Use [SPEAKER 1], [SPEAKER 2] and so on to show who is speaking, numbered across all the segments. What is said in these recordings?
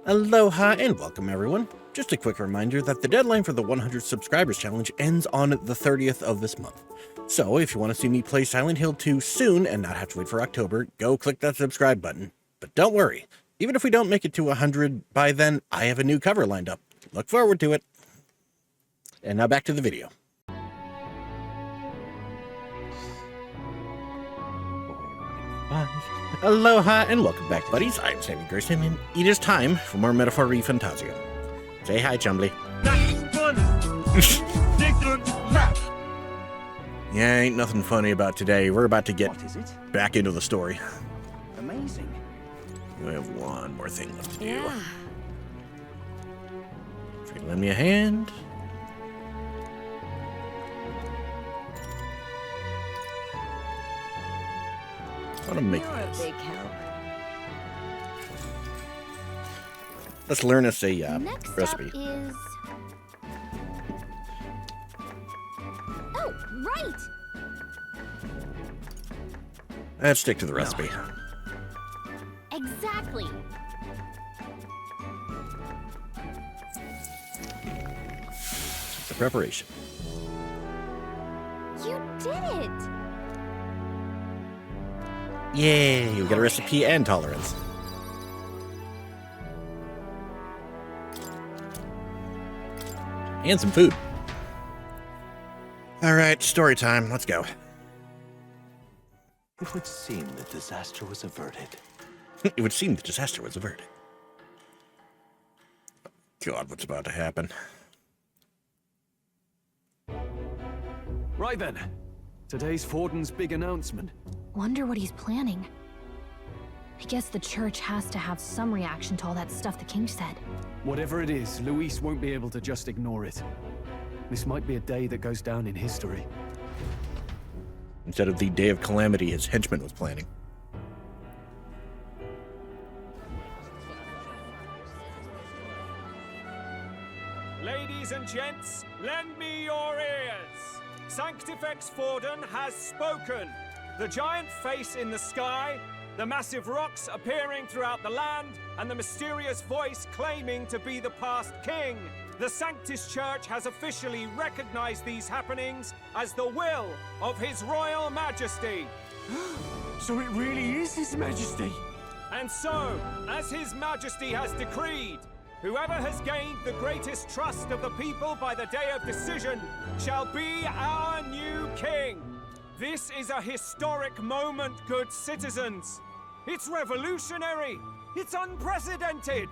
[SPEAKER 1] Aloha and welcome everyone. Just a quick reminder that the deadline for the 100 subscribers challenge ends on the 30th of this month. So if you want to see me play Silent Hill 2 soon and not have to wait for October, go click that subscribe button. But don't worry, even if we don't make it to 100 by then, I have a new cover lined up. Look forward to it. And now back to the video. Aloha and welcome back, buddies. I'm Sammy Grayson, and it is time for more Metaphor ReFantazio. Say hi, Chumbly. Yeah, ain't nothing funny about today. We're about to get back into the story.
[SPEAKER 2] Amazing.
[SPEAKER 1] We have one more thing left to do. If you lend me a hand. I want to make this.
[SPEAKER 3] You're a big help.
[SPEAKER 1] Let's learn us a
[SPEAKER 3] Next
[SPEAKER 1] recipe.
[SPEAKER 3] Up is... Oh, right!
[SPEAKER 1] Let's stick to the recipe.
[SPEAKER 3] Exactly.
[SPEAKER 1] The preparation.
[SPEAKER 3] You did it!
[SPEAKER 1] Yay, we got a recipe and tolerance. And some food. All right, story time. Let's go.
[SPEAKER 2] It would seem the disaster was averted.
[SPEAKER 1] It would seem the disaster was averted. God, what's about to happen?
[SPEAKER 4] Right then. Today's Forden's big announcement.
[SPEAKER 5] Wonder what he's planning. I guess the church has to have some reaction to all that stuff the king said.
[SPEAKER 4] Whatever it is, Luis won't be able to just ignore it. This might be a day that goes down in history.
[SPEAKER 1] Instead of the day of calamity his henchman was planning.
[SPEAKER 6] Ladies and gents, lend me your ears. Sanctifex Forden has spoken. The giant face in the sky, the massive rocks appearing throughout the land, and the mysterious voice claiming to be the past king. The Sanctus Church has officially recognized these happenings as the will of His Royal Majesty.
[SPEAKER 2] So it really is His Majesty?
[SPEAKER 6] And so, as His Majesty has decreed, whoever has gained the greatest trust of the people by the day of decision shall be our new king. This is a historic moment, good citizens. It's revolutionary. It's unprecedented.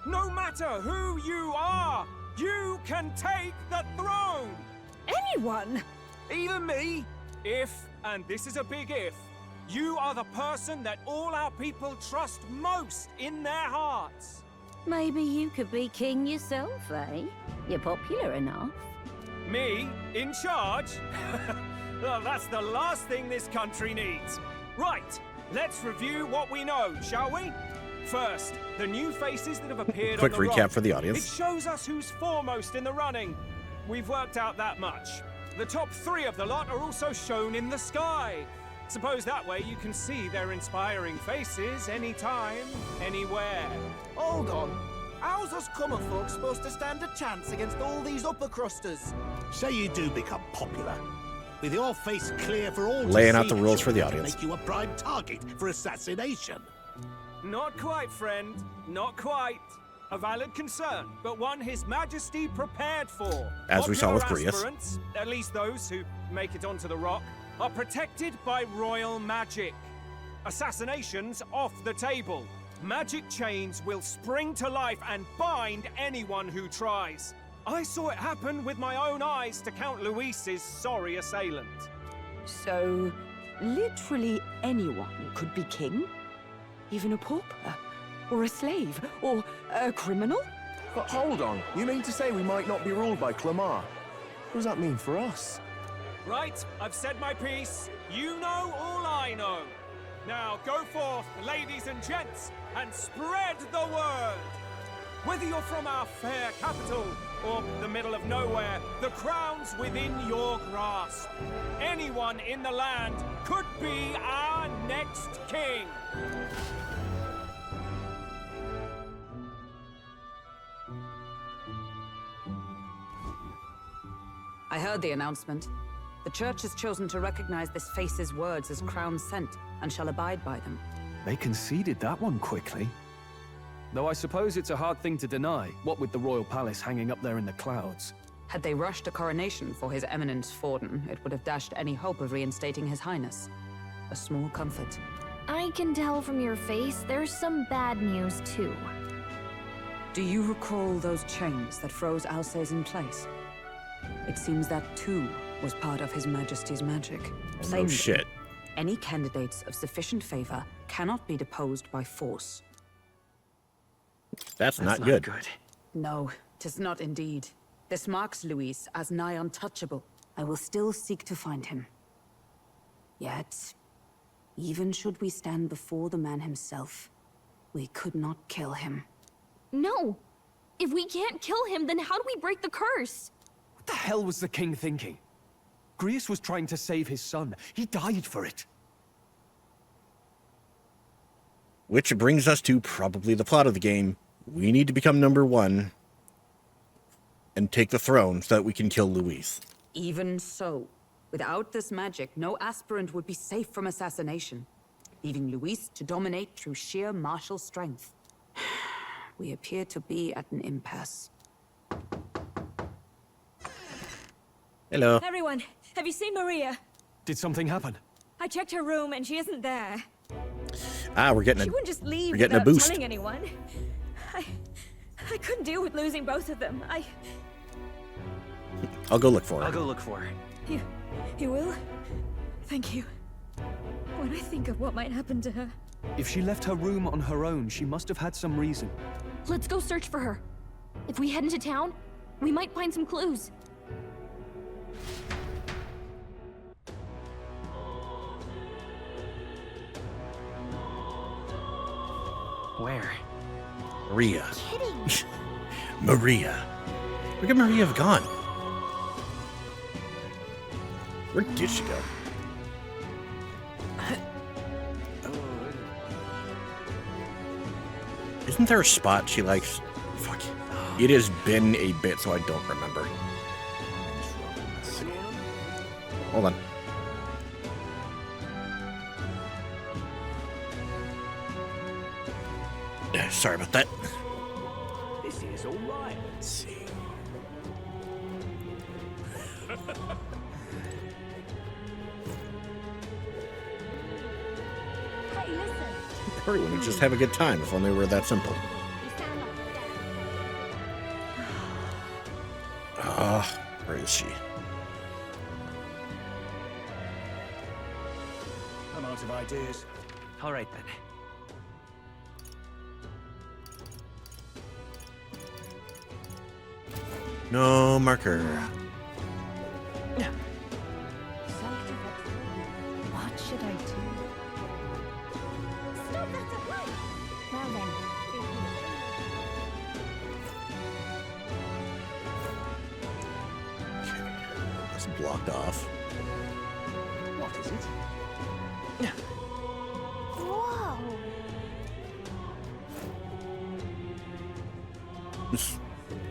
[SPEAKER 6] No matter who you are, you can take the throne.
[SPEAKER 3] Anyone?
[SPEAKER 6] Even me. If, and this is a big if, you are the person that all our people trust most in their hearts.
[SPEAKER 3] Maybe you could be king yourself, eh? You're popular enough.
[SPEAKER 6] Me? In charge? Well, that's the last thing this country needs. Right, let's review what we know, shall we? First, the new faces that have appeared
[SPEAKER 1] Quick
[SPEAKER 6] on the
[SPEAKER 1] recap
[SPEAKER 6] rock.
[SPEAKER 1] for the
[SPEAKER 6] It
[SPEAKER 1] audience.
[SPEAKER 6] shows us who's foremost in the running. We've worked out that much. The top 3 of the lot are also shown in the sky. Suppose that way you can see their inspiring faces anytime, anywhere.
[SPEAKER 7] Hold on. How's us common folk supposed to stand a chance against all these upper crusters?
[SPEAKER 8] Say you do become popular, with your face clear for all
[SPEAKER 1] Laying
[SPEAKER 8] to
[SPEAKER 1] out
[SPEAKER 8] see,
[SPEAKER 1] the rules for the
[SPEAKER 8] to
[SPEAKER 1] audience.
[SPEAKER 8] make you a prime target for assassination.
[SPEAKER 6] Not quite, friend. Not quite. A valid concern, but one His Majesty prepared for.
[SPEAKER 1] As we saw with
[SPEAKER 6] Popular
[SPEAKER 1] Grius.
[SPEAKER 6] aspirants, at least those who make it onto the rock, are protected by royal magic. Assassinations off the table. Magic chains will spring to life and bind anyone who tries. I saw it happen with my own eyes to Count Luis's sorry assailant.
[SPEAKER 9] So, literally anyone could be king? Even a pauper? Or a slave? Or a criminal?
[SPEAKER 10] But hold on, you mean to say we might not be ruled by Clamar? What does that mean for us?
[SPEAKER 6] Right, I've said my piece. You know all I know. Now go forth, ladies and gents, and spread the word. Whether you're from our fair capital or the middle of nowhere, the crown's within your grasp. Anyone in the land could be our next king.
[SPEAKER 11] I heard the announcement. The Church has chosen to recognize this face's words as crown sent, and shall abide by them.
[SPEAKER 4] They conceded that one quickly. Though I suppose it's a hard thing to deny, what with the royal palace hanging up there in the clouds.
[SPEAKER 11] Had they rushed a coronation for His Eminence Forden, it would have dashed any hope of reinstating His Highness. A small comfort.
[SPEAKER 5] I can tell from your face there's some bad news too.
[SPEAKER 11] Do you recall those chains that froze Alsace in place? It seems that too was part of His Majesty's magic.
[SPEAKER 1] Oh, no
[SPEAKER 11] Plainly,
[SPEAKER 1] shit.
[SPEAKER 11] any candidates of sufficient favor cannot be deposed by force.
[SPEAKER 1] That's not good.
[SPEAKER 11] No, 'tis not indeed. This marks Luis as nigh untouchable. I will still seek to find him. Yet, even should we stand before the man himself, we could not kill him.
[SPEAKER 5] No! If we can't kill him, then how do we break the curse?
[SPEAKER 4] What the hell was the king thinking? Grius was trying to save his son. He died for it.
[SPEAKER 1] Which brings us to probably the plot of the game. We need to become #1 and take the throne so that we can kill Luis.
[SPEAKER 11] Even so, without this magic, no aspirant would be safe from assassination, leaving Luis to dominate through sheer martial strength. We appear to be at an impasse.
[SPEAKER 1] Hello.
[SPEAKER 12] Everyone, have you seen Maria?
[SPEAKER 4] Did something happen?
[SPEAKER 12] I checked her room and she isn't there.
[SPEAKER 1] Ah, we're getting
[SPEAKER 12] She wouldn't just leave
[SPEAKER 1] we're getting a
[SPEAKER 12] without
[SPEAKER 1] boost.
[SPEAKER 12] telling anyone. I couldn't deal with losing both of them.
[SPEAKER 1] I'll go look for her.
[SPEAKER 2] I'll go look for her.
[SPEAKER 12] You will? Thank you. When I think of what might happen to her.
[SPEAKER 4] If she left her room on her own, she must have had some reason.
[SPEAKER 5] Let's go search for her. If we head into town, we might find some clues.
[SPEAKER 2] Where?
[SPEAKER 1] Maria.
[SPEAKER 5] Kidding.
[SPEAKER 1] Maria. Where could Maria have gone? Where did she go? Isn't there a spot she likes? Fuck. It has been a bit, so I don't remember. Hold on. Sorry about that.
[SPEAKER 2] This is all right.
[SPEAKER 1] Let's see.
[SPEAKER 12] Hey, listen.
[SPEAKER 1] Everyone would just have a good time if only it were that simple. Ah, where is she?
[SPEAKER 2] I'm out of ideas. All right then.
[SPEAKER 1] No marker.
[SPEAKER 12] What should I do? Stop that at once! Now then.
[SPEAKER 1] Okay, that's blocked off.
[SPEAKER 2] What is it?
[SPEAKER 12] Whoa!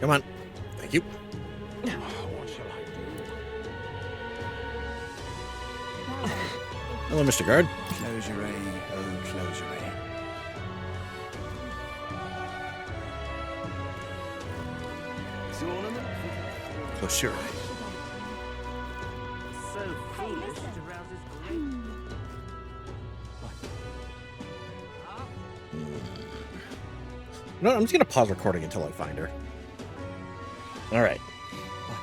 [SPEAKER 1] Come on. Thank you.
[SPEAKER 2] What shall I do?
[SPEAKER 1] Hello, Mr. Guard.
[SPEAKER 2] Closure, oh closure.
[SPEAKER 1] Close your eyes.
[SPEAKER 2] So foolish to rouse his great.
[SPEAKER 1] No, I'm just gonna pause recording until I find her. All right.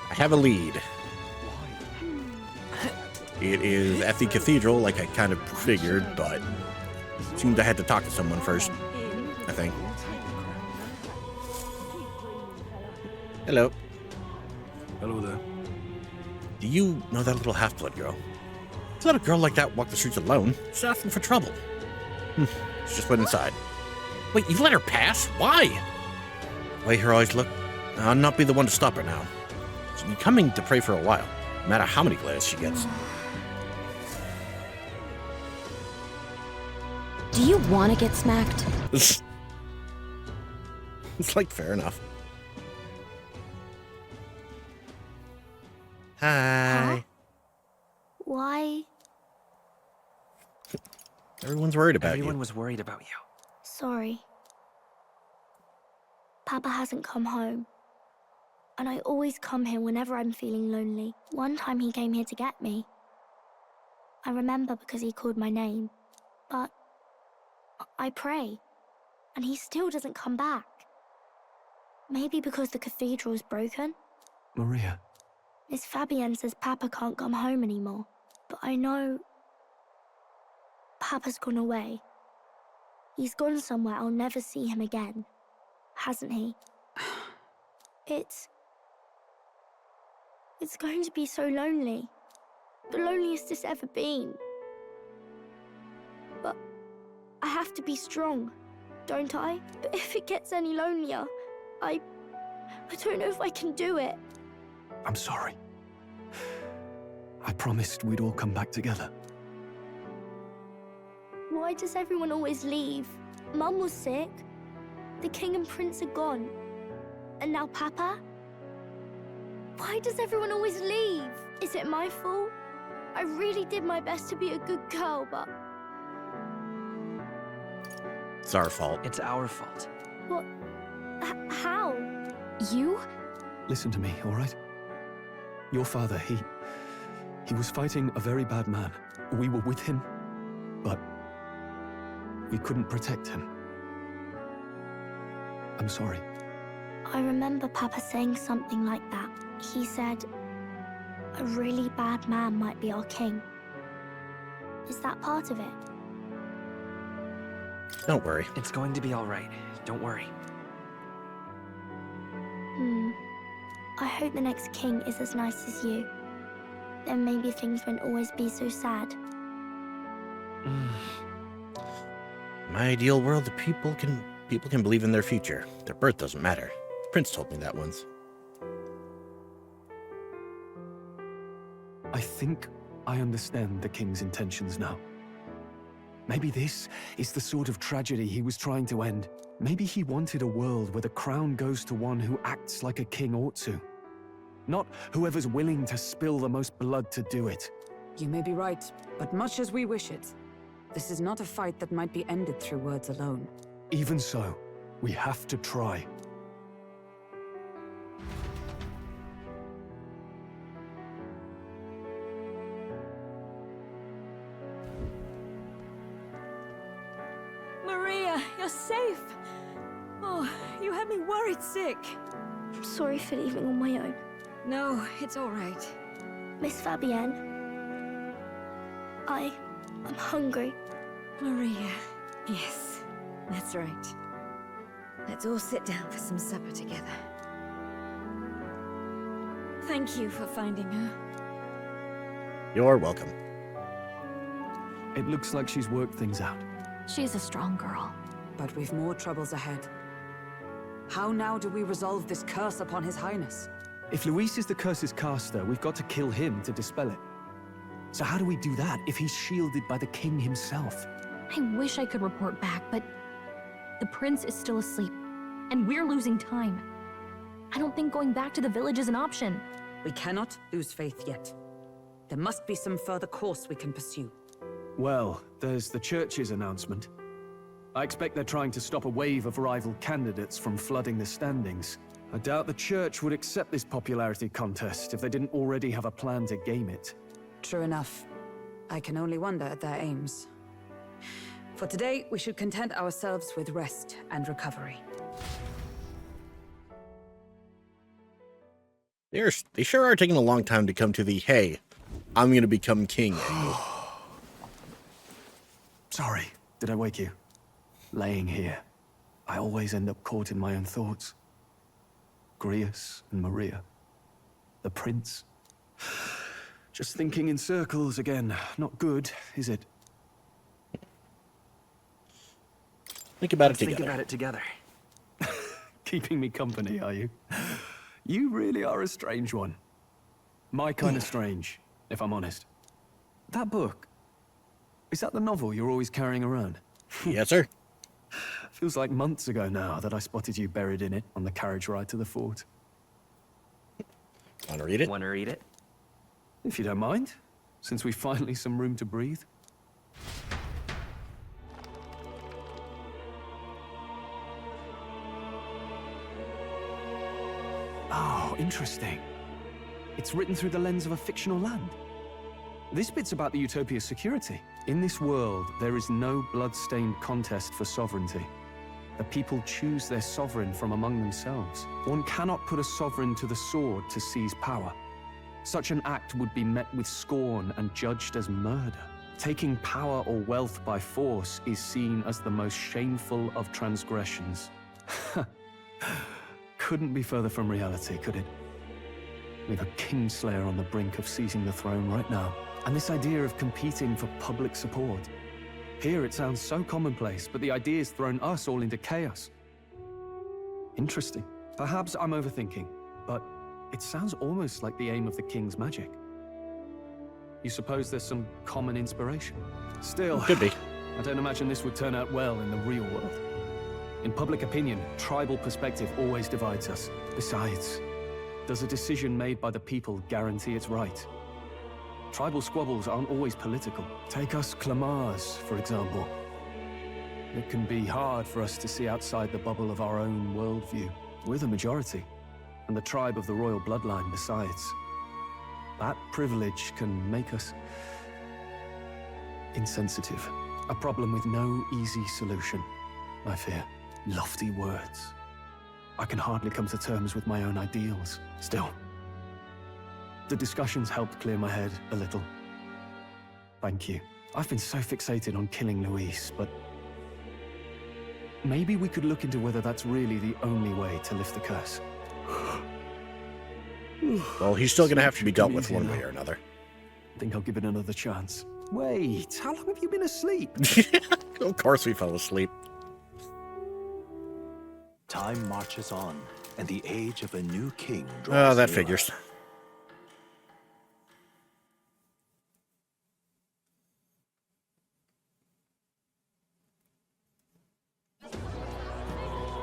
[SPEAKER 1] I have a lead. It is at the cathedral, like I kind of figured, but it seems I had to talk to someone first, I think. Hello.
[SPEAKER 10] Hello there.
[SPEAKER 1] Do you know that little half-blood girl? Just let a girl like that walk the streets alone. She's asking for trouble. She just went inside. Wait, you let her pass? Why? The way her eyes look, I'll not be the one to stop her now. She's been coming to pray for a while, no matter how many glares she gets.
[SPEAKER 5] Do you want to get smacked?
[SPEAKER 1] It's like, fair enough. Hi.
[SPEAKER 13] Why?
[SPEAKER 1] Everyone's worried about you.
[SPEAKER 14] Everyone was worried about you.
[SPEAKER 13] Sorry. Papa hasn't come home. And I always come here whenever I'm feeling lonely. One time he came here to get me. I remember because he called my name. But I pray, and he still doesn't come back. Maybe because the cathedral's broken?
[SPEAKER 4] Maria.
[SPEAKER 13] Miss Fabienne says Papa can't come home anymore. But I know Papa's gone away. He's gone somewhere I'll never see him again. Hasn't he? It's going to be so lonely. The loneliest it's ever been. But I have to be strong, don't I? But if it gets any lonelier, I don't know if I can do it.
[SPEAKER 4] I'm sorry. I promised we'd all come back together.
[SPEAKER 13] Why does everyone always leave? Mum was sick. The king and prince are gone. And now Papa? Why does everyone always leave? Is it my fault? I really did my best to be a good girl, but...
[SPEAKER 1] It's our fault.
[SPEAKER 14] It's our fault.
[SPEAKER 13] What? How?
[SPEAKER 5] You?
[SPEAKER 4] Listen to me, all right? Your father, he was fighting a very bad man. We were with him, but we couldn't protect him. I'm sorry.
[SPEAKER 13] I remember Papa saying something like that. He said, a really bad man might be our king. Is that part of it?
[SPEAKER 1] Don't worry.
[SPEAKER 14] It's going to be all right. Don't worry.
[SPEAKER 13] I hope the next king is as nice as you. Then maybe things won't always be so sad.
[SPEAKER 1] My ideal world, the people can believe in their future. Their birth doesn't matter. Prince told me that once.
[SPEAKER 4] I think I understand the king's intentions now. Maybe this is the sort of tragedy he was trying to end. Maybe he wanted a world where the crown goes to one who acts like a king ought to. Not whoever's willing to spill the most blood to do it.
[SPEAKER 11] You may be right, but much as we wish it, this is not a fight that might be ended through words alone.
[SPEAKER 4] Even so, we have to try.
[SPEAKER 12] Maria, you're safe. Oh, you had me worried sick.
[SPEAKER 13] I'm sorry for leaving on my own.
[SPEAKER 12] No, it's all right.
[SPEAKER 13] Miss Fabienne, I'm hungry.
[SPEAKER 12] Maria, yes, that's right. Let's all sit down for some supper together. Thank you for finding her.
[SPEAKER 1] You're welcome.
[SPEAKER 4] It looks like she's worked things out.
[SPEAKER 5] She's a strong girl.
[SPEAKER 11] But we've more troubles ahead. How now do we resolve this curse upon His Highness?
[SPEAKER 4] If Luis is the curse's caster, we've got to kill him to dispel it. So how do we do that if he's shielded by the king himself?
[SPEAKER 5] I wish I could report back, but the prince is still asleep, and we're losing time. I don't think going back to the village is an option.
[SPEAKER 11] We cannot lose faith yet. There must be some further course we can pursue.
[SPEAKER 4] Well, there's the church's announcement. I expect they're trying to stop a wave of rival candidates from flooding the standings. I doubt the church would accept this popularity contest if they didn't already have a plan to game it.
[SPEAKER 11] True enough. I can only wonder at their aims. For today, we should content ourselves with rest and recovery.
[SPEAKER 1] They sure are taking a long time to come to the, hey, I'm going to become king.
[SPEAKER 4] Sorry, did I wake you? Laying here, I always end up caught in my own thoughts. Grius and Maria. The prince. Just thinking in circles again. Not good, is it?
[SPEAKER 1] Think about it
[SPEAKER 14] Think
[SPEAKER 1] together.
[SPEAKER 14] about it together.
[SPEAKER 4] Keeping me company, are you? You really are a strange one. My kind of strange, if I'm honest. That book, is that the novel you're always carrying around?
[SPEAKER 1] Yes, sir.
[SPEAKER 4] Feels like months ago now that I spotted you buried in it on the carriage ride to the fort.
[SPEAKER 1] Want to read it?
[SPEAKER 14] Want to read it?
[SPEAKER 4] If you don't mind, since we've finally some room to breathe. Oh, interesting. It's written through the lens of a fictional land. This bit's about the Utopia's security. In this world, there is no blood-stained contest for sovereignty. The people choose their sovereign from among themselves. One cannot put a sovereign to the sword to seize power. Such an act would be met with scorn and judged as murder. Taking power or wealth by force is seen as the most shameful of transgressions. Couldn't be further from reality, could it? We have a kingslayer on the brink of seizing the throne right now. And this idea of competing for public support. Here it sounds so commonplace, but the idea's thrown us all into chaos. Interesting. Perhaps I'm overthinking, but it sounds almost like the aim of the king's magic. You suppose there's some common inspiration? Still,
[SPEAKER 1] could be.
[SPEAKER 4] I don't imagine this would turn out well in the real world. In public opinion, tribal perspective always divides us. Besides, does a decision made by the people guarantee it's right? Tribal squabbles aren't always political. Take us Clamars, for example. It can be hard for us to see outside the bubble of our own worldview. We're the majority, and the tribe of the royal bloodline besides. That privilege can make us insensitive. A problem with no easy solution, I fear. Lofty words. I can hardly come to terms with my own ideals. Still, the discussions helped clear my head a little. Thank you. I've been so fixated on killing Luis, but maybe we could look into whether that's really the only way to lift the curse.
[SPEAKER 1] Well, he's still gonna have to be dealt with one way or another.
[SPEAKER 4] Think I'll give it another chance. Wait, how long have you been asleep?
[SPEAKER 1] Of course we fell asleep.
[SPEAKER 8] Time marches on, and the age of a new king draws
[SPEAKER 1] Oh, that
[SPEAKER 8] nearer.
[SPEAKER 1] figures.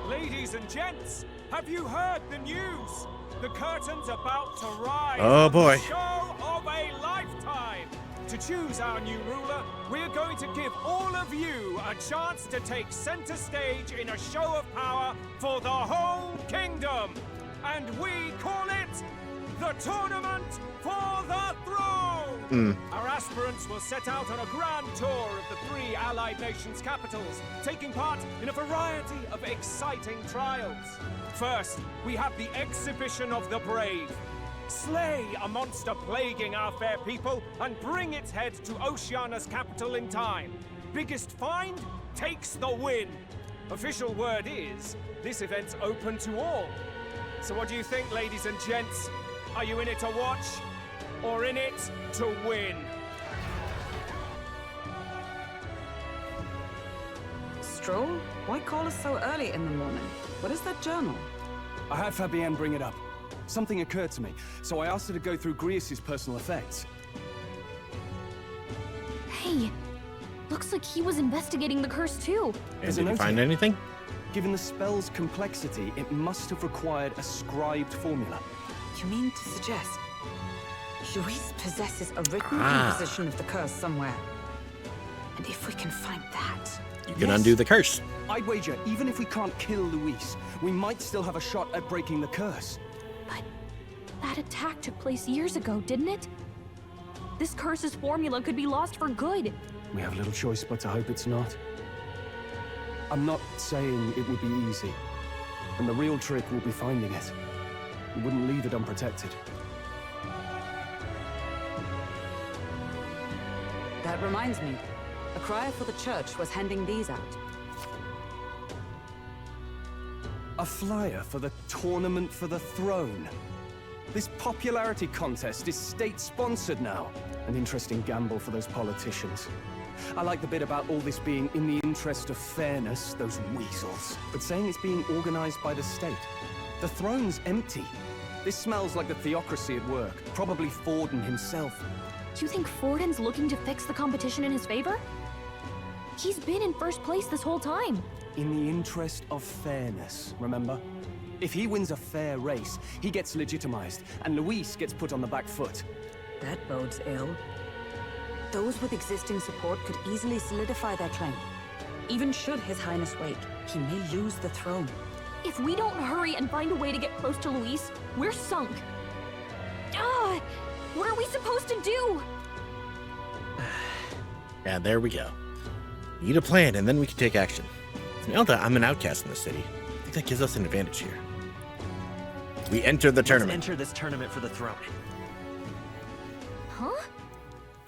[SPEAKER 6] Ladies and gents, have you heard the news? The curtain's about to rise.
[SPEAKER 1] Oh, boy.
[SPEAKER 6] The show of a lifetime. To choose our new ruler, we're going to give all of you a chance to take center stage in a show of power for the whole kingdom. And we call it the Tournament for the Throne. Our aspirants will set out on a grand tour of the 3 allied nations' capitals, taking part in a variety of exciting trials. First, we have the Exhibition of the Brave. Slay a monster plaguing our fair people and bring its head to Oceania's capital in time. Biggest find takes the win. Official word is, this event's open to all. So what do you think, ladies and gents? Are you in it to watch, or in it to win?
[SPEAKER 11] Strohl, why call us so early in the morning? What is that journal?
[SPEAKER 4] I had Fabienne bring it up. Something occurred to me, so I asked her to go through Grius' personal effects.
[SPEAKER 5] Hey, looks like he was investigating the curse too.
[SPEAKER 1] And did you find anything?
[SPEAKER 4] Given the spell's complexity, it must have required a scribed formula.
[SPEAKER 11] You mean to suggest Luis possesses a written composition of the curse somewhere? And if we can find that...
[SPEAKER 1] You can undo the curse.
[SPEAKER 4] I'd wager, even if we can't kill Luis, we might still have a shot at breaking the curse.
[SPEAKER 5] But that attack took place years ago, didn't it? This curse's formula could be lost for good.
[SPEAKER 4] We have little choice but to hope it's not. I'm not saying it would be easy. And the real trick will be finding it. We wouldn't leave it unprotected.
[SPEAKER 11] That reminds me. A crier for the church was handing these out.
[SPEAKER 4] A flyer for the Tournament for the Throne. This popularity contest is state-sponsored now. An interesting gamble for those politicians. I like the bit about all this being in the interest of fairness, those weasels. But saying it's being organized by the state. The throne's empty. This smells like the theocracy at work. Probably Forden himself.
[SPEAKER 5] Do you think Forden's looking to fix the competition in his favor? He's been in first place this whole time.
[SPEAKER 4] In the interest of fairness, remember? If he wins a fair race, he gets legitimized, and Luis gets put on the back foot.
[SPEAKER 11] That bodes ill. Those with existing support could easily solidify their claim. Even should His Highness wake, he may lose the throne.
[SPEAKER 5] If we don't hurry and find a way to get close to Luis, we're sunk. Ah, what are we supposed to do?
[SPEAKER 1] Yeah, there we go. Need a plan, and then we can take action. Now that I'm an outcast in the city, I think that gives us an advantage here. We enter the tournament.
[SPEAKER 14] Let's enter this tournament for the throne.
[SPEAKER 5] Huh?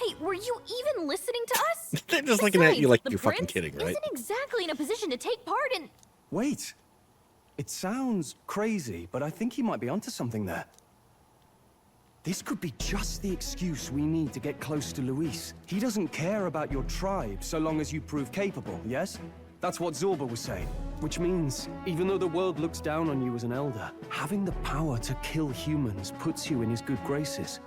[SPEAKER 5] Hey, were you even listening to us?
[SPEAKER 1] They're just looking at you like
[SPEAKER 5] the
[SPEAKER 1] you're fucking
[SPEAKER 5] prince
[SPEAKER 1] kidding, right?
[SPEAKER 5] Isn't exactly in a position to take part in.
[SPEAKER 4] Wait. It sounds crazy, but I think he might be onto something there. This could be just the excuse we need to get close to Luis. He doesn't care about your tribe so long as you prove capable, yes? That's what Zorba was saying. Which means, even though the world looks down on you as an elder, having the power to kill humans puts you in his good graces.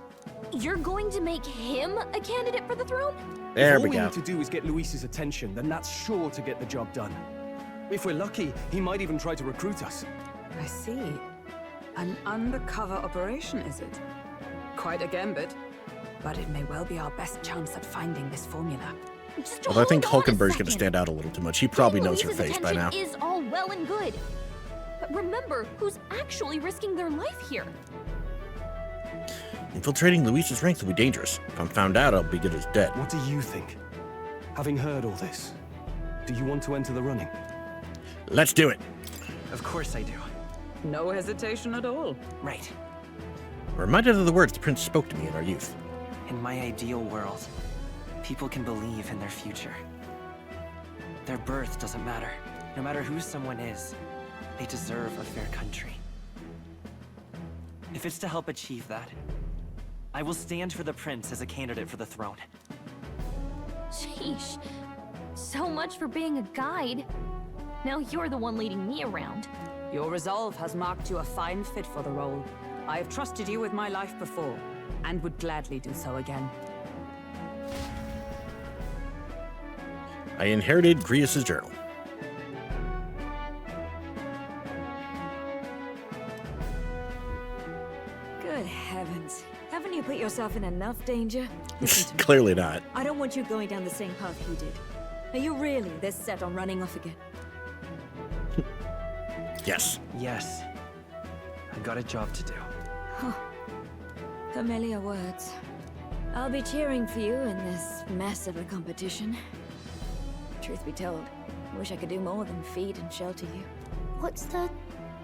[SPEAKER 5] You're going to make him a candidate for the throne?
[SPEAKER 1] There
[SPEAKER 4] If
[SPEAKER 1] we
[SPEAKER 4] all
[SPEAKER 1] go.
[SPEAKER 4] we need to do is get Luis's attention, then that's sure to get the job done. If we're lucky, he might even try to recruit us.
[SPEAKER 11] I see. An undercover operation, is it? Quite a gambit. But it may well be our best chance at finding this formula.
[SPEAKER 1] Although I think
[SPEAKER 5] Hold on a
[SPEAKER 1] Hulkenberg's going to
[SPEAKER 5] second.
[SPEAKER 1] stand out a little too much. He probably knows her
[SPEAKER 5] Luis's
[SPEAKER 1] face by now.
[SPEAKER 5] attention is all well and good. But remember, who's actually risking their life here?
[SPEAKER 1] Infiltrating Luis's ranks will be dangerous. If I'm found out, I'll be good as dead.
[SPEAKER 4] What do you think? Having heard all this, do you want to enter the running?
[SPEAKER 1] Let's do it.
[SPEAKER 14] Of course I do.
[SPEAKER 11] No hesitation at all.
[SPEAKER 14] Right.
[SPEAKER 1] I'm reminded of the words the prince spoke to me in our youth.
[SPEAKER 14] In my ideal world, people can believe in their future. Their birth doesn't matter. No matter who someone is, they deserve a fair country. If it's to help achieve that, I will stand for the prince as a candidate for the throne.
[SPEAKER 5] Sheesh. So much for being a guide. Now you're the one leading me around.
[SPEAKER 11] Your resolve has marked you a fine fit for the role. I have trusted you with my life before, and would gladly do so again.
[SPEAKER 1] I inherited Grius's journal.
[SPEAKER 12] Good heavens. Haven't you put yourself in enough danger? Listen to me.
[SPEAKER 1] Clearly not.
[SPEAKER 12] I don't want you going down the same path he did. Are you really this set on running off again?
[SPEAKER 1] Yes.
[SPEAKER 14] Yes. I've got a job to do.
[SPEAKER 12] Huh. Familiar words. I'll be cheering for you in this mess of a competition. Truth be told, I wish I could do more than feed and shelter you.
[SPEAKER 13] What's the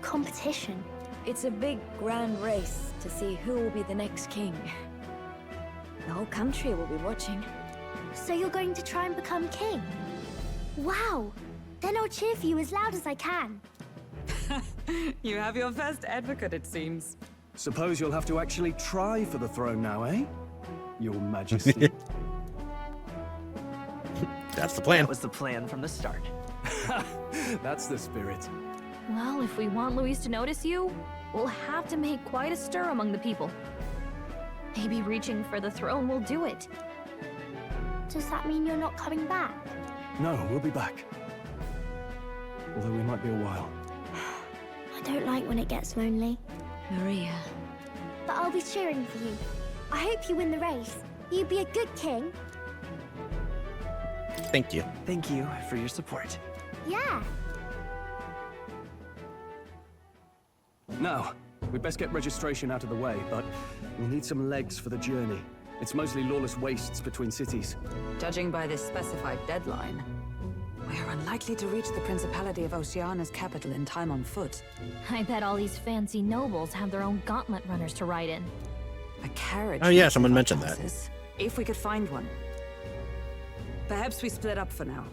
[SPEAKER 13] competition?
[SPEAKER 12] It's a big, grand race to see who will be the next king. The whole country will be watching.
[SPEAKER 13] So you're going to try and become king? Wow! Then I'll cheer for you as loud as I can.
[SPEAKER 11] You have your first advocate, it seems.
[SPEAKER 4] Suppose you'll have to actually try for the throne now, eh? Your Majesty.
[SPEAKER 1] That's the plan.
[SPEAKER 14] That was the plan from the start.
[SPEAKER 4] That's the spirit.
[SPEAKER 5] Well, if we want Luis to notice you, we'll have to make quite a stir among the people. Maybe reaching for the throne will do it.
[SPEAKER 13] Does that mean you're not coming back?
[SPEAKER 4] No, we'll be back. Although we might be a while.
[SPEAKER 13] I don't like when it gets lonely.
[SPEAKER 12] Maria.
[SPEAKER 13] But I'll be cheering for you. I hope you win the race. You'd be a good king.
[SPEAKER 1] Thank you.
[SPEAKER 14] Thank you for your support.
[SPEAKER 13] Yeah.
[SPEAKER 4] Now, we'd best get registration out of the way, but we'll need some legs for the journey. It's mostly lawless wastes between cities.
[SPEAKER 11] Judging by this specified deadline, we are unlikely to reach the Principality of Oceana's capital in time on foot.
[SPEAKER 5] I bet all these fancy nobles have their own gauntlet runners to ride in.
[SPEAKER 11] A carriage.
[SPEAKER 1] Oh yeah, someone mentioned that.
[SPEAKER 11] If we could find one. Perhaps we split up for now.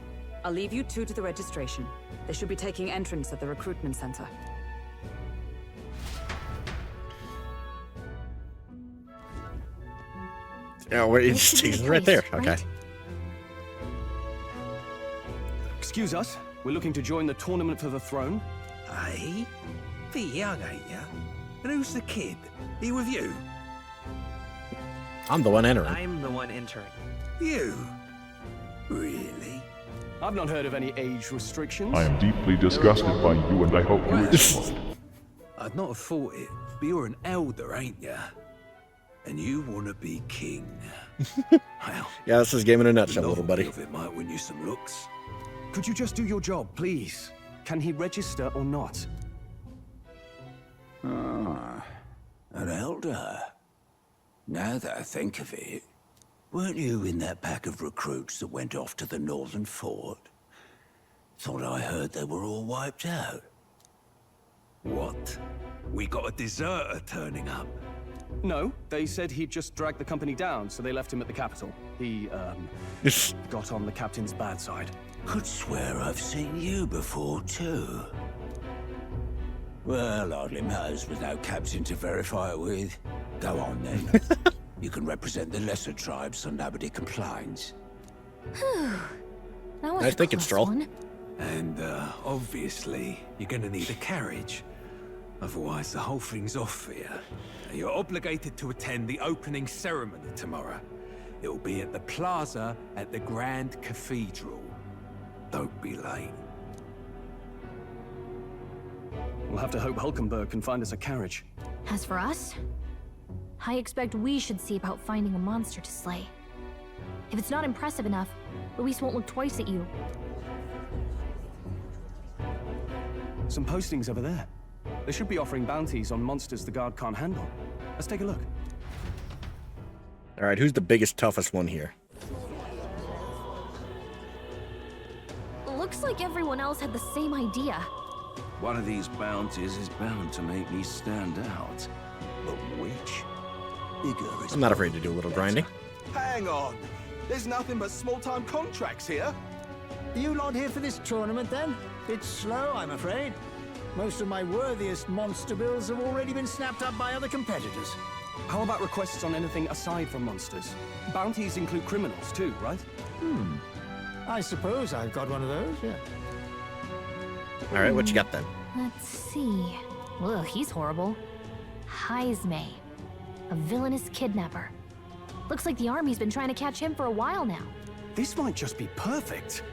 [SPEAKER 11] I'll leave you two to the registration. They should be taking entrance at the recruitment center.
[SPEAKER 1] Oh, wait, it's right there. Okay.
[SPEAKER 4] Excuse us, we're looking to join the tournament for the throne.
[SPEAKER 2] Aye? Bit young, ain't ya? And who's the kid? He with you?
[SPEAKER 1] I'm the one entering.
[SPEAKER 14] I'm the one entering.
[SPEAKER 2] You? Really?
[SPEAKER 4] I've not heard of any age restrictions.
[SPEAKER 15] I am deeply disgusted by you, and I hope you explode.
[SPEAKER 2] I'd not have thought it, but you're an elder, ain't ya? And you want to be king. Well,
[SPEAKER 1] yeah, this is game in a nutshell, little buddy.
[SPEAKER 2] It might win you some looks.
[SPEAKER 4] Could you just do your job, please? Can he register or not?
[SPEAKER 2] Ah, an elder. Now that I think of it, weren't you in that pack of recruits that went off to the northern fort? Thought I heard they were all wiped out. What? We got a deserter turning up.
[SPEAKER 4] No, they said he'd just dragged the company down, so they left him at the capital. He, got on the captain's bad side.
[SPEAKER 2] Could swear I've seen you before, too. Well, hardly matters with no captain to verify it with. Go on, then. You can represent the lesser tribes so nobody complains.
[SPEAKER 5] That was
[SPEAKER 1] nice thinking, Strohl.
[SPEAKER 5] one.
[SPEAKER 2] And, obviously, you're gonna need a carriage. Otherwise, the whole thing's off for you. You're obligated to attend the opening ceremony tomorrow. It'll be at the plaza at the Grand Cathedral. Don't be late.
[SPEAKER 4] We'll have to hope Hulkenberg can find us a carriage.
[SPEAKER 5] As for us, I expect we should see about finding a monster to slay. If it's not impressive enough, Luis won't look twice at you.
[SPEAKER 4] Some postings over there. They should be offering bounties on monsters the guard can't handle. Let's take a look.
[SPEAKER 1] All right, who's the biggest, toughest one here?
[SPEAKER 5] Looks like everyone else had the same idea.
[SPEAKER 2] One of these bounties is bound to make me stand out. But which? Bigger is
[SPEAKER 1] I'm not afraid to do a little grinding.
[SPEAKER 10] Hang on. There's nothing but small-time contracts here.
[SPEAKER 7] You lot here for this tournament, then? Bit slow, I'm afraid. Most of my worthiest monster bills have already been snapped up by other competitors.
[SPEAKER 4] How about requests on anything aside from monsters? Bounties include criminals too, right?
[SPEAKER 7] I suppose I've got one of those, yeah.
[SPEAKER 1] All right, what you got then?
[SPEAKER 5] Let's see. Ugh, he's horrible. Heisme, a villainous kidnapper. Looks like the army's been trying to catch him for a while now.
[SPEAKER 4] This might just be perfect.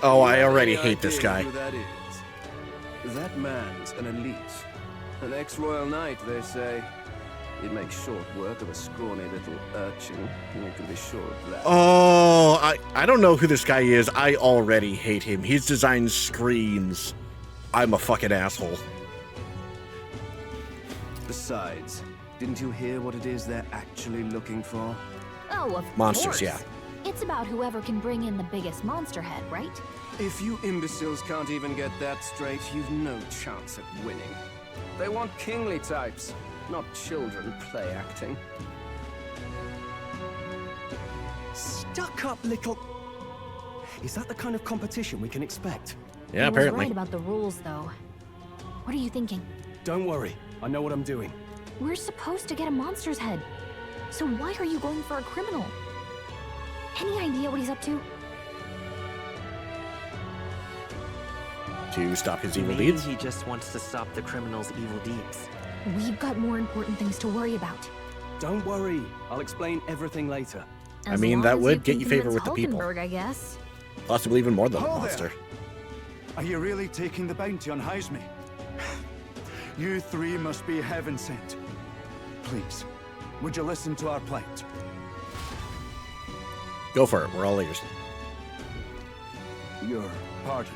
[SPEAKER 1] Oh, I already hate this guy.
[SPEAKER 10] Who that is. That man's an elite. An ex-royal knight, they say. He'd make short work of a scrawny little urchin. You can be sure of that.
[SPEAKER 1] Oh, I don't know who this guy is. I already hate him. His design screams, I'm a fucking asshole.
[SPEAKER 10] Besides, didn't you hear what it is they're actually looking for?
[SPEAKER 5] Oh, of
[SPEAKER 1] Monsters,
[SPEAKER 5] course.
[SPEAKER 1] yeah.
[SPEAKER 5] It's about whoever can bring in the biggest monster head, right?
[SPEAKER 10] If you imbeciles can't even get that straight, you've no chance at winning. They want kingly types, not children play acting.
[SPEAKER 4] Stuck-up little... Is that the kind of competition we can expect?
[SPEAKER 1] Yeah,
[SPEAKER 5] I
[SPEAKER 1] apparently.
[SPEAKER 5] was right about the rules, though. What are you thinking?
[SPEAKER 4] Don't worry, I know what I'm doing.
[SPEAKER 5] We're supposed to get a monster's head. So why are you going for a criminal? Any idea what he's up to?
[SPEAKER 1] To stop his evil
[SPEAKER 14] Maybe
[SPEAKER 1] deeds?
[SPEAKER 14] he just wants to stop the criminal's evil deeds.
[SPEAKER 5] We've got more important things to worry about.
[SPEAKER 4] Don't worry, I'll explain everything later.
[SPEAKER 1] I mean, that would get you favor with the people.
[SPEAKER 5] I guess.
[SPEAKER 1] Possibly even more than the
[SPEAKER 16] Hello
[SPEAKER 1] monster.
[SPEAKER 16] there. Are you really taking the bounty on Heisme? You three must be heaven sent. Please, would you listen to our plight?
[SPEAKER 1] Go for it. We're all ears.
[SPEAKER 16] Your pardon,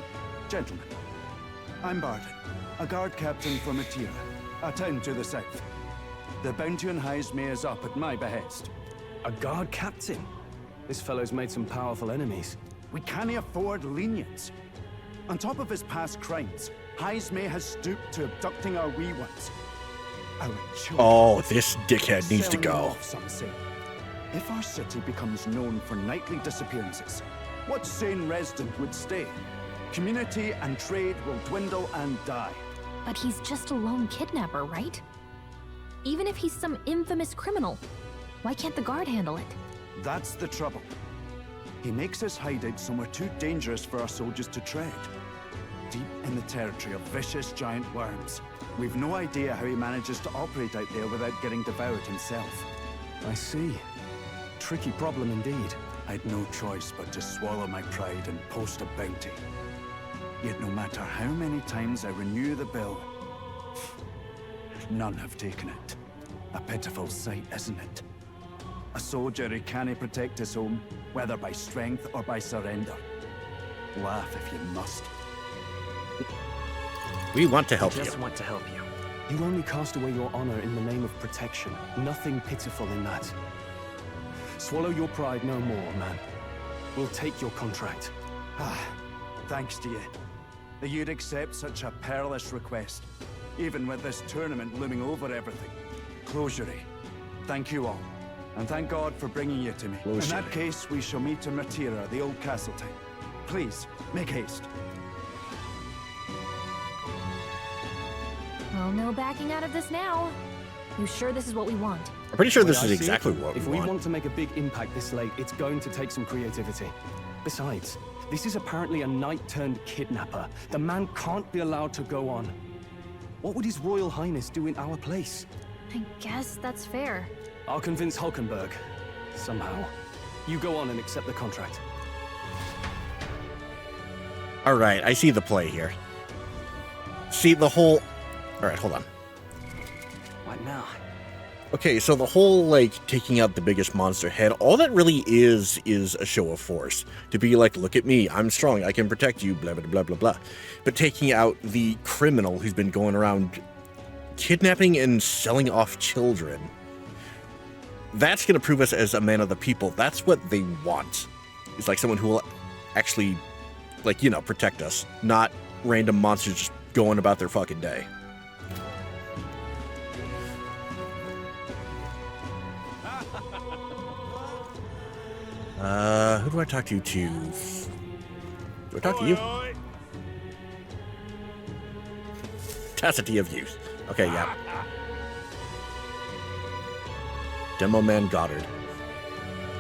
[SPEAKER 16] gentlemen. I'm Barton, a guard captain from Atira, a town to the south. The bounty on Heisme is up at my behest.
[SPEAKER 4] A guard captain? This fellow's made some powerful enemies.
[SPEAKER 16] We can't afford lenience. On top of his past crimes, Heisme has stooped to abducting our wee ones. Our children.
[SPEAKER 1] Oh, this dickhead needs to
[SPEAKER 16] Selling them
[SPEAKER 1] go.
[SPEAKER 16] off, some say. If our city becomes known for nightly disappearances, what sane resident would stay? Community and trade will dwindle and die.
[SPEAKER 5] But he's just a lone kidnapper, right? Even if he's some infamous criminal, why can't the guard handle it?
[SPEAKER 16] That's the trouble. He makes his hideout somewhere too dangerous for our soldiers to tread. Deep in the territory of vicious giant worms. We've no idea how he manages to operate out there without getting devoured himself.
[SPEAKER 4] I see. Tricky problem indeed.
[SPEAKER 16] I'd no choice but to swallow my pride and post a bounty. Yet no matter how many times I renew the bill, none have taken it. A pitiful sight, isn't it? A soldier who can't protect his home, whether by strength or by surrender. Laugh if you must.
[SPEAKER 1] We want to help
[SPEAKER 14] I
[SPEAKER 1] you.
[SPEAKER 14] just want to help you.
[SPEAKER 4] You only cast away your honor in the name of protection. Nothing pitiful in that. Swallow your pride no more, man. We'll take your contract.
[SPEAKER 16] Thanks to you. That you'd accept such a perilous request, even with this tournament looming over everything. Closure. Thank you all. And thank God for bringing you to me. In that case, we shall meet in Matira, the old castle town. Please, make haste.
[SPEAKER 5] Well, no backing out of this now. You sure this is what we want?
[SPEAKER 1] I'm pretty sure this
[SPEAKER 4] The
[SPEAKER 1] is
[SPEAKER 4] way I see
[SPEAKER 1] exactly
[SPEAKER 4] it,
[SPEAKER 1] what
[SPEAKER 4] if
[SPEAKER 1] we
[SPEAKER 4] want to make a big impact this late, it's going to take some creativity. Besides, this is apparently a knight-turned-kidnapper. The man can't be allowed to go on. What would His Royal Highness do in our place?
[SPEAKER 5] I guess that's fair.
[SPEAKER 4] I'll convince Hulkenberg. Somehow. You go on and accept the contract.
[SPEAKER 1] All right, I see the play here. See the whole... All right, hold on.
[SPEAKER 14] What now?
[SPEAKER 1] Okay, so the whole, like, taking out the biggest monster head, all that really is a show of force. To be like, look at me, I'm strong, I can protect you, blah, blah, blah, blah, blah. But taking out the criminal who's been going around kidnapping and selling off children, that's going to prove us as a man of the people. That's what they want. It's like someone who will actually, like, you know, protect us, not random monsters just going about their fucking day. Who do I talk to? Do I talk to you? Tacity of youth. Okay, yeah. Demo Man Goddard.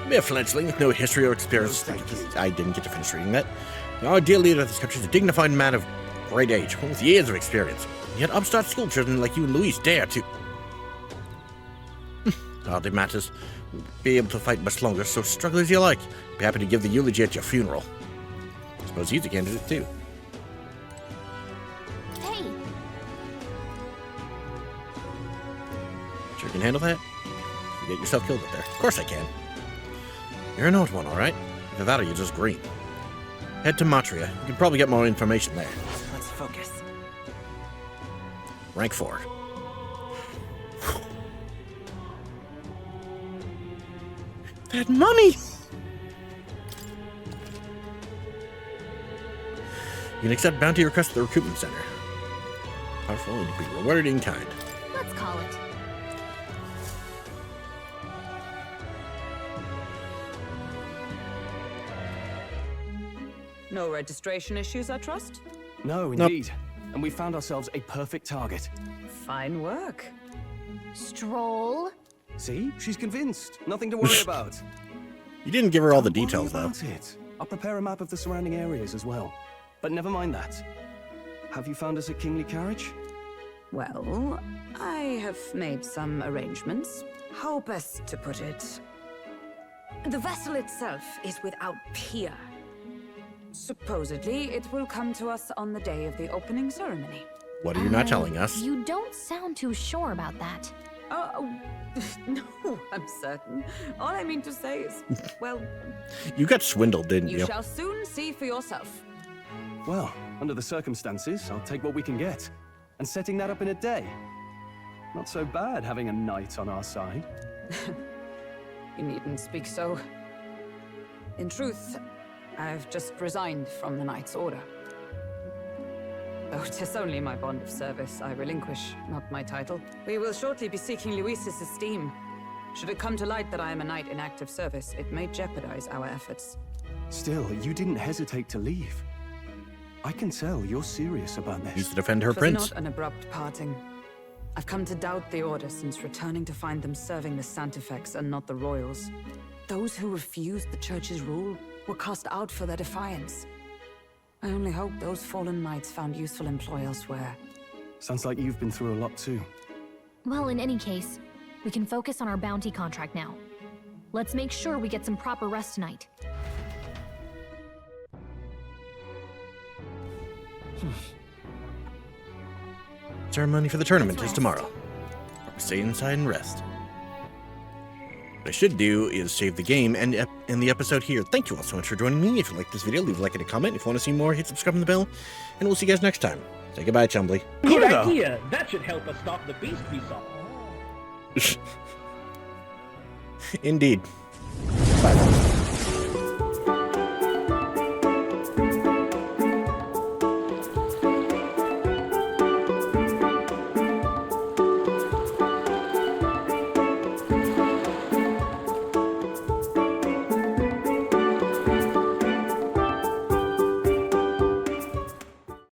[SPEAKER 1] Mere fledgling with no history or experience. I didn't get to finish reading that. Our dear leader of this country is a dignified man of great age, with years of experience. Yet upstart schoolchildren like you and Louise dare to... Hardly matters. Be able to fight much longer, so struggle as you like. Be happy to give the eulogy at your funeral. Suppose he's a candidate too.
[SPEAKER 5] Hey!
[SPEAKER 1] Sure can handle that? You get yourself killed up there. Of course I can. You're an old one, alright? Either that or you're just green. Head to Matria. You can probably get more information there.
[SPEAKER 14] Let's focus.
[SPEAKER 1] Rank 4. That money! You can accept bounty requests at the recruitment center. Powerful and be rewarded in kind.
[SPEAKER 5] Let's call it.
[SPEAKER 11] No registration issues, I trust?
[SPEAKER 4] No, indeed. And we found ourselves a perfect target.
[SPEAKER 11] Fine work.
[SPEAKER 5] Strohl?
[SPEAKER 4] See? She's convinced. Nothing to worry about.
[SPEAKER 1] You didn't give her all the
[SPEAKER 4] Don't
[SPEAKER 1] details,
[SPEAKER 4] worry
[SPEAKER 1] though.
[SPEAKER 4] about it. I'll prepare a map of the surrounding areas as well. But never mind that. Have you found us a kingly carriage?
[SPEAKER 11] Well, I have made some arrangements. How best to put it? The vessel itself is without peer. Supposedly, it will come to us on the day of the opening ceremony.
[SPEAKER 1] What are you not telling us?
[SPEAKER 5] You don't sound too sure about that.
[SPEAKER 11] Oh, no, I'm certain. All I mean to say is, well...
[SPEAKER 1] You got swindled, didn't you?
[SPEAKER 11] You shall soon see for yourself.
[SPEAKER 4] Well, under the circumstances, I'll take what we can get. And setting that up in a day. Not so bad having a knight on our side.
[SPEAKER 11] You needn't speak so. In truth, I've just resigned from the Knight's Order. Though 'tis only my bond of service I relinquish, not my title. We will shortly be seeking Luis's esteem. Should it come to light that I am a knight in active service, it may jeopardize our efforts.
[SPEAKER 4] Still, you didn't hesitate to leave. I can tell you're serious about this.
[SPEAKER 1] Needs to defend her
[SPEAKER 11] It was
[SPEAKER 1] prince.
[SPEAKER 11] not an abrupt parting. I've come to doubt the Order since returning to find them serving the Santifex and not the Royals. Those who refused the Church's rule were cast out for their defiance. I only hope those fallen knights found useful employ elsewhere.
[SPEAKER 4] Sounds like you've been through a lot too.
[SPEAKER 5] Well, in any case, we can focus on our bounty contract now. Let's make sure we get some proper rest tonight.
[SPEAKER 1] Ceremony for the tournament is tomorrow. stay inside and rest. What I should do is save the game and end the episode here. Thank you all so much for joining me. If you like this video, leave a like and a comment. If you want to see more, hit subscribe and the bell. And we'll see you guys next time. Say goodbye, Chumbly.
[SPEAKER 17] Good idea. That should help us stop the beast we saw.
[SPEAKER 1] Indeed. Bye.